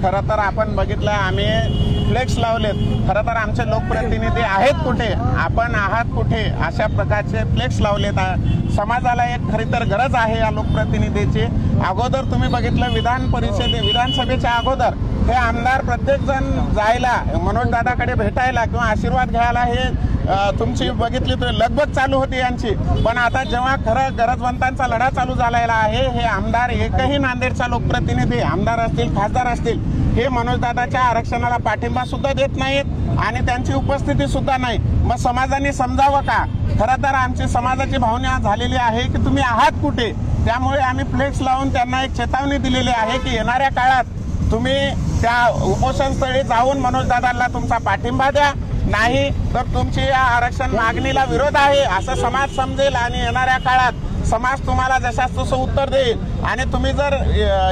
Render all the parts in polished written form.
खरं तर आपण बघितलं, आम्ही फ्लेक्स लावलेत, खरं तर आमचे लोकप्रतिनिधी आहेत कुठे, आपण आहात कुठे, अशा प्रकारचे फ्लेक्स लावलेत। समाजाला एक खरी तर गरज आहे या लोकप्रतिनिधीची। अगोदर तुम्ही बघितलं विधानसभेच्या अगोदर हे आमदार प्रत्येक जण जायला मनोज दादाकडे भेटायला किंवा आशीर्वाद घ्यायला हे तुमची बघितली तर लगबग चालू होती यांची। पण आता जेव्हा खरं गरजवंतांचा लढा चालू झालेला आहे, हे आमदार एकही नांदेडचा लोकप्रतिनिधी, आमदार असतील खासदार असतील, हे मनोज दादाच्या आरक्षणाला पाठिंबा सुद्धा देत नाहीत आणि त्यांची उपस्थिती सुद्धा नाही। मग समाजाने समजावं का? खरं तर आमची समाजाची भावना झालेली आहे की तुम्ही आहात कुठे। त्यामुळे आम्ही फ्लेक्स लावून त्यांना एक चेतावणी दिलेली आहे की येणाऱ्या काळात तुम्ही त्या उपोषणस्थळी जाऊन मनोज दादांना तुमचा पाठिंबा द्या, नाही तर तुमची या आरक्षण मागणीला विरोध आहे असं समाज समजेल आणि येणाऱ्या काळात समाज तुम्हाला जशास तसं उत्तर देईल। आणि तुम्ही जर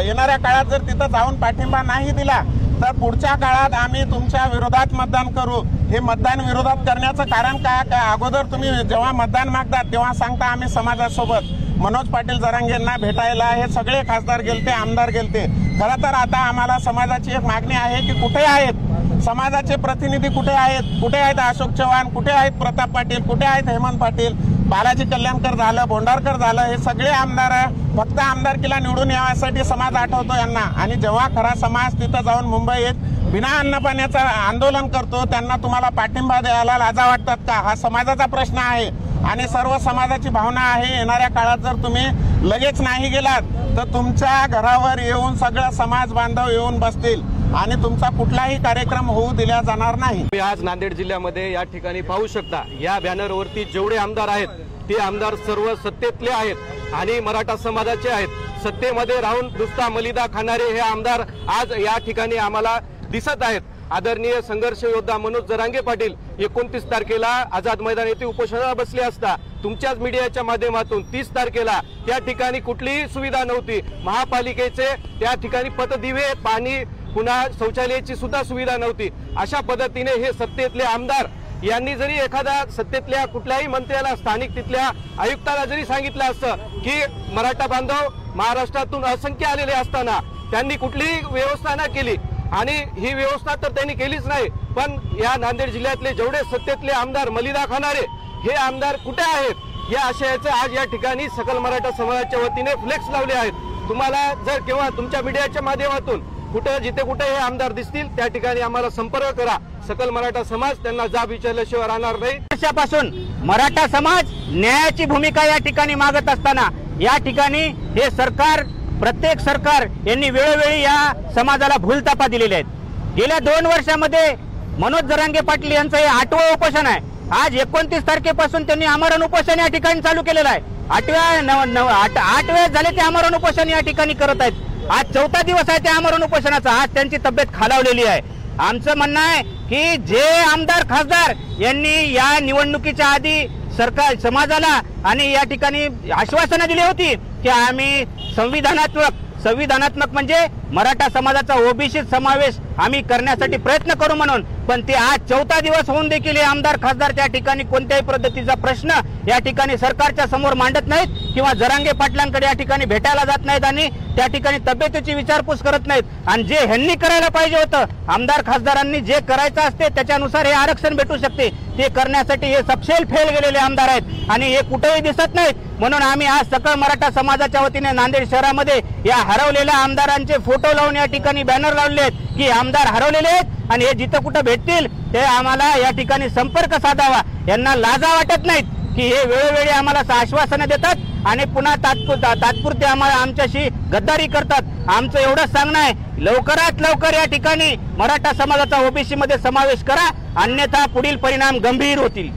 येणाऱ्या काळात जर तिथं जाऊन पाठिंबा नाही दिला तर पुढच्या काळात आम्ही तुमच्या विरोधात मतदान करू। हे मतदान विरोधात करण्याचं कारण काय? अगोदर तुम्ही जेव्हा मतदान मागतात तेव्हा सांगता आम्ही समाजासोबत, मनोज पाटील जरांगेंना भेटायला हे सगळे खासदार गेलते, आमदार गेलते। खरं तर आता आम्हाला समाजाची एक मागणी आहे की कुठे आहेत समाजाचे प्रतिनिधी, कुठे आहेत अशोक चव्हाण, कुठे आहेत प्रताप पाटील, कुठे आहेत हेमंत पाटील, बालाजी कल्याणकर झालं, भोंडारकर झालं, हे सगळे आमदार फक्त आमदारकीला निवडून यासाठी समाज आठवतो यांना। आणि जेव्हा खरा समाज तिथं जाऊन मुंबईत बिना अन्न पाण्याचं आंदोलन करतो त्यांना तुम्हाला पाठिंबा द्यायला लाजा वाटतात का? हा समाजाचा प्रश्न आहे आणि सर्व समाजाची भावना आहे। येणाऱ्या काळात जर तुम्ही लगेच नाही गेलात तर तुमच्या घरावर येऊन सगळा समाज बांधव येऊन बसतील आणि तुमचा कुठलाही कार्यक्रम होऊ दिला जाणार नाही। तुम्ही आज नांदेड जिल्ह्यामध्ये या ठिकाणी पाहू शकता, या बॅनरवरती जेवढे आमदार आहेत ते आमदार सर्व सत्तेतले आहेत आणि मराठा समाजाचे आहेत। सत्तेमध्ये राहून नुसता मलिदा खाणारे हे आमदार आज या ठिकाणी आम्हाला दिसत आहेत। आदरणीय संघर्ष योद्धा मनोज जरांगे पाटील 29 तारखेला आझाद मैदान येथे उपोषणाला बसले असता तुमच्याच मीडियाच्या माध्यमातून 30 तारखेला त्या ठिकाणी कुठलीही सुविधा नव्हती। महापालिकेचे त्या ठिकाणी पथदिवे, पाणी, पुन्हा शौचालयाची सुद्धा सुविधा नव्हती। अशा पद्धतीने हे सत्तेतले आमदार यांनी जरी एखाद्या सत्तेतल्या कुठल्याही मंत्र्याला, स्थानिक तिथल्या आयुक्ताला जरी सांगितलं असतं की मराठा बांधव महाराष्ट्रातून असंख्य आलेले असताना त्यांनी कुठलीही व्यवस्था न केली आणि ही व्यवस्था तर त्यांनी केलीच नाही, पण या नांदेड जिल्ह्यातले जेवढे सत्तेतले आमदार मलिदा खाणारे हे आमदार कुठे आहेत या आशयाचे आज या ठिकाणी सकल मराठा समाजाच्या वतीने फ्लेक्स लावले आहेत। तुम्हाला जर केव्हा तुमच्या मीडियाच्या माध्यमातून जिथे कुठे हे आमदार दिसतील त्या ठिकाणी आम्हाला संपर्क करा। सकल मराठा समाज त्यांना जाब विचारल्याशिवाय राहणार नाही। वर्षापासून मराठा समाज न्यायाची भूमिका या ठिकाणी मागत असताना या ठिकाणी हे सरकार, प्रत्येक सरकार यांनी वेळोवेळी या समाजाला भूलथापा दिलेल्या आहेत। गेल्या 2 वर्षामध्ये मनोज जरांगे पाटील यांचं हे 8वं उपोषण आहे। आज 29 तारखेपासून त्यांनी आमरण उपोषण या ठिकाणी चालू केलेलं आहे। 8 वेळेस झाले ते आमरण उपोषण या ठिकाणी करत आहेत। आज 4था दिवस आहे त्या आमरण उपोषणाचा। आज त्यांची तब्येत खालावलेली आहे। आमचं म्हणणं आहे की जे आमदार खासदार यांनी या निवडणुकीच्या आधी सरकार समाजाला आणि या ठिकाणी आश्वासनं दिली होती की आम्ही संविधानात्मक म्हणजे मराठा समाजाचा ओबीसी समावेश आम्ही करण्यासाठी प्रयत्न करू म्हणून, पण ते आज 4था दिवस होऊन देखील हे आमदार खासदार त्या ठिकाणी कोणत्याही पद्धतीचा प्रश्न या ठिकाणी सरकारच्या समोर मांडत नाहीत किंवा जरांगे पाटलांकडे या ठिकाणी भेटायला जात नाहीत आणि त्या ठिकाणी तब्येतीची विचारपूस करत नाहीत। आणि जे ह्यांनी करायला पाहिजे होतं, आमदार खासदारांनी जे करायचं असते त्याच्यानुसार हे आरक्षण भेटू शकते, ते करण्यासाठी हे सपशेल फेल गेलेले आमदार आहेत आणि हे कुठेही दिसत नाहीत। म्हणून आम्ही आज सकल मराठा समाजाच्या वतीने नांदेड शहरामध्ये या हरवलेल्या आमदारांचे फोटो लावून या ठिकाणी बॅनर लावले आहेत की आमदार हरवलेले आहेत आणि हे जिथं कुठं भेटतील ते आम्हाला या ठिकाणी संपर्क साधावा। यांना लाजा वाटत नाहीत की हे वेळोवेळी आम्हाला आश्वासनं देतात आणि पुन्हा तात्पुरते आम्हाला आमच्याशी गद्दारी करतात। आमचं एवढंच सांगणं आहे, लवकरात लवकर या ठिकाणी मराठा समाजाचा ओबीसी मध्ये समावेश करा, अन्यथा पुढील परिणाम गंभीर होतील।